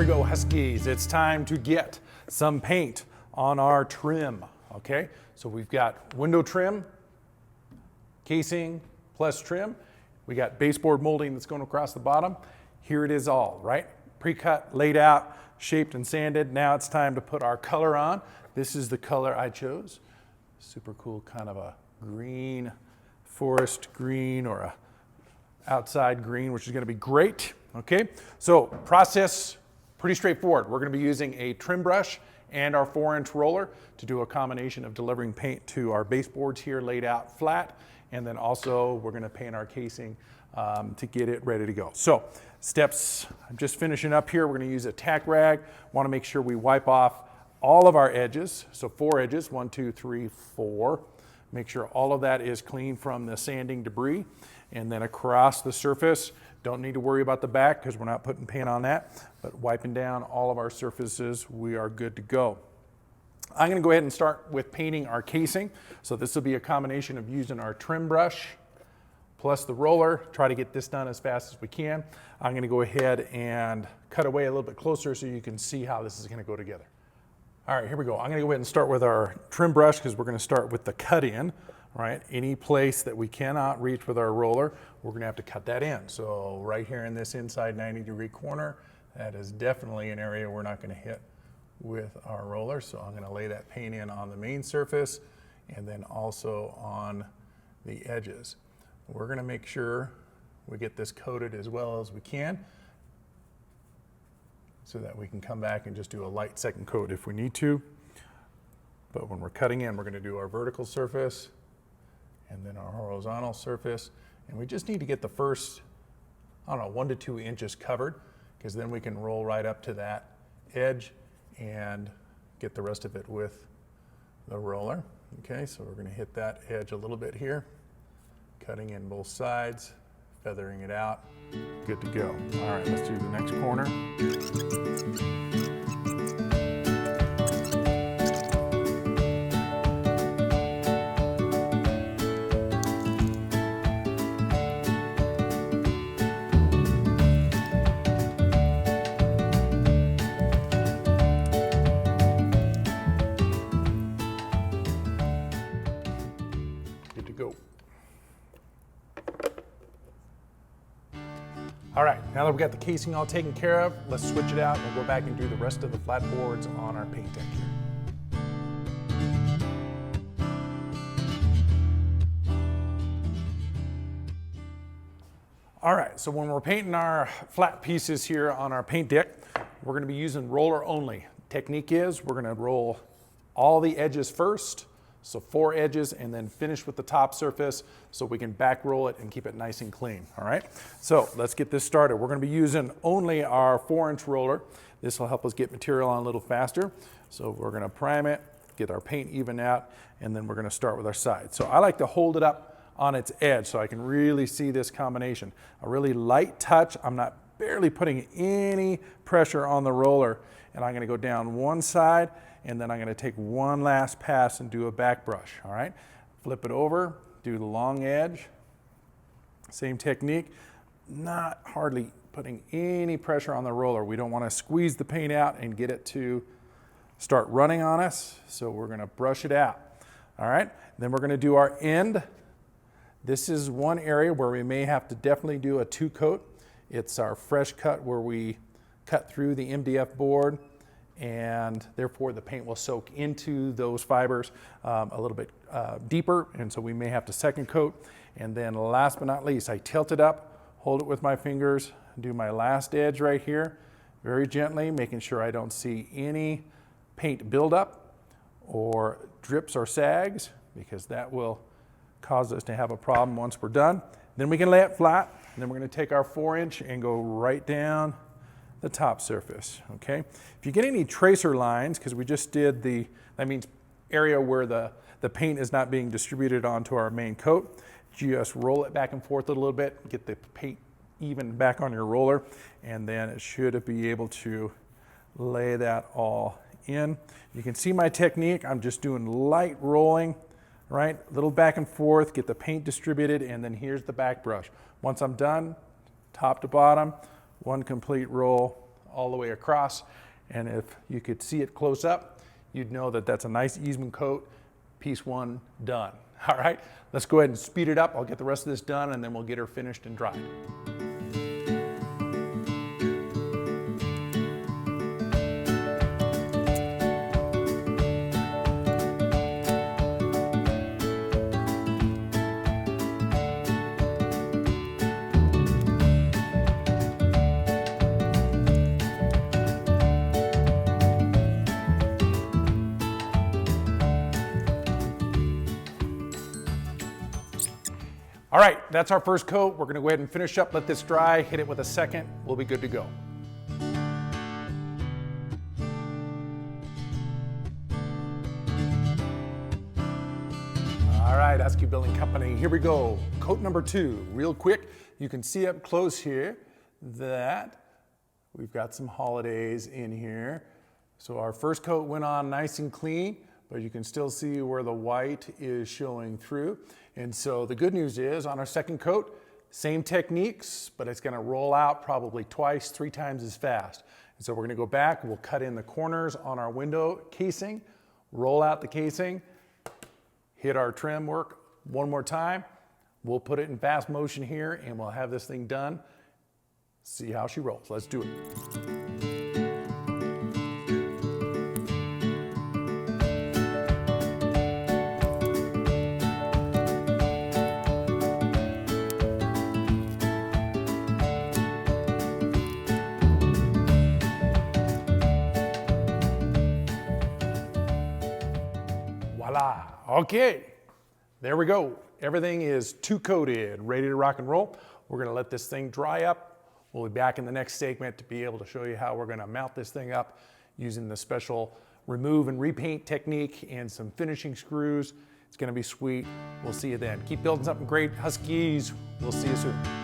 we go, Huskies. It's time to get some paint on our trim, okay? So we've got window trim, casing plus trim. We got baseboard molding that's going across the bottom. Here it is all, right? Pre-cut, laid out, shaped and sanded. Now it's time to put our color on. This is the color I chose. Super cool, kind of a green, forest green, or a outside green, which is going to be great. Okay, so process pretty straightforward. We're going to be using a trim brush and our 4-inch roller to do a combination of delivering paint to our baseboards here laid out flat, and then also we're going to paint our casing to get it ready to go. So steps, I'm just finishing up here. We're going to use a tack rag. Want to make sure we wipe off all of our edges. So 4 edges, 1, 2, 3, 4. Make sure all of that is clean from the sanding debris. And then across the surface, don't need to worry about the back because we're not putting paint on that, but wiping down all of our surfaces, we are good to go. I'm going to go ahead and start with painting our casing. So this will be a combination of using our trim brush plus the roller. Try to get this done as fast as we can. I'm going to go ahead and cut away a little bit closer so you can see how this is going to go together. All right, here we go. I'm going to go ahead and start with our trim brush because we're going to start with the cut in, right? Any place that we cannot reach with our roller, we're going to have to cut that in. So right here in this inside 90-degree corner, that is definitely an area we're not going to hit with our roller. So I'm going to lay that paint in on the main surface and then also on the edges. We're going to make sure we get this coated as well as we can, so that we can come back and just do a light second coat if we need to. But when we're cutting in, we're going to do our vertical surface and then our horizontal surface. And we just need to get the first, I don't know, 1 to 2 inches covered, because then we can roll right up to that edge and get the rest of it with the roller. Okay, so we're going to hit that edge a little bit here, cutting in both sides, feathering it out. Good to go. All right, let's do the next corner. Good to go. All right, now that we've got the casing all taken care of, let's switch it out and we'll go back and do the rest of the flat boards on our paint deck here. All right, so when we're painting our flat pieces here on our paint deck, we're gonna be using roller only. Technique is we're gonna roll all the edges first, so 4 edges, and then finish with the top surface so we can back roll it and keep it nice and clean, all right? So let's get this started. We're gonna be using only our 4-inch roller. This will help us get material on a little faster. So we're gonna prime it, get our paint even out, and then we're gonna start with our side. So I like to hold it up on its edge so I can really see this combination. A really light touch. I'm not barely putting any pressure on the roller, and I'm gonna go down one side, and then I'm going to take one last pass and do a back brush, all right? Flip it over, do the long edge. Same technique, not hardly putting any pressure on the roller. We don't want to squeeze the paint out and get it to start running on us, so we're going to brush it out, all right? Then we're going to do our end. This is one area where we may have to definitely do a 2-coat. It's our fresh cut where we cut through the MDF board, and therefore the paint will soak into those fibers a little bit deeper, and so we may have to second coat. And then last but not least, I tilt it up, hold it with my fingers, do my last edge right here, very gently, making sure I don't see any paint buildup or drips or sags, because that will cause us to have a problem once we're done. Then we can lay it flat, and then we're going to take our 4-inch and go right down the top surface, okay? If you get any tracer lines, because we just did that means area where the paint is not being distributed onto our main coat, just roll it back and forth a little bit, get the paint even back on your roller, and then it should be able to lay that all in. You can see my technique. I'm just doing light rolling, right? A little back and forth, get the paint distributed, and then here's the back brush. Once I'm done, top to bottom, one complete roll all the way across. And if you could see it close up, you'd know that that's a nice Eastman coat. Piece 1 done. All right, let's go ahead and speed it up. I'll get the rest of this done and then we'll get her finished and dried. All right, that's our first coat. We're gonna go ahead and finish up, let this dry, hit it with a second, we'll be good to go. All right, Husky Building Company, here we go. Coat number 2, real quick. You can see up close here that we've got some holidays in here. So our first coat went on nice and clean, but you can still see where the white is showing through. And so the good news is on our second coat, same techniques, but it's gonna roll out probably twice, 3 times as fast. And so we're gonna go back, we'll cut in the corners on our window casing, roll out the casing, hit our trim work one more time. We'll put it in fast motion here and we'll have this thing done. See how she rolls, let's do it. Voila, okay, there we go. Everything is 2-coated, ready to rock and roll. We're gonna let this thing dry up. We'll be back in the next segment to be able to show you how we're gonna mount this thing up using the special remove and repaint technique and some finishing screws. It's gonna be sweet. We'll see you then. Keep building something great, Huskies. We'll see you soon.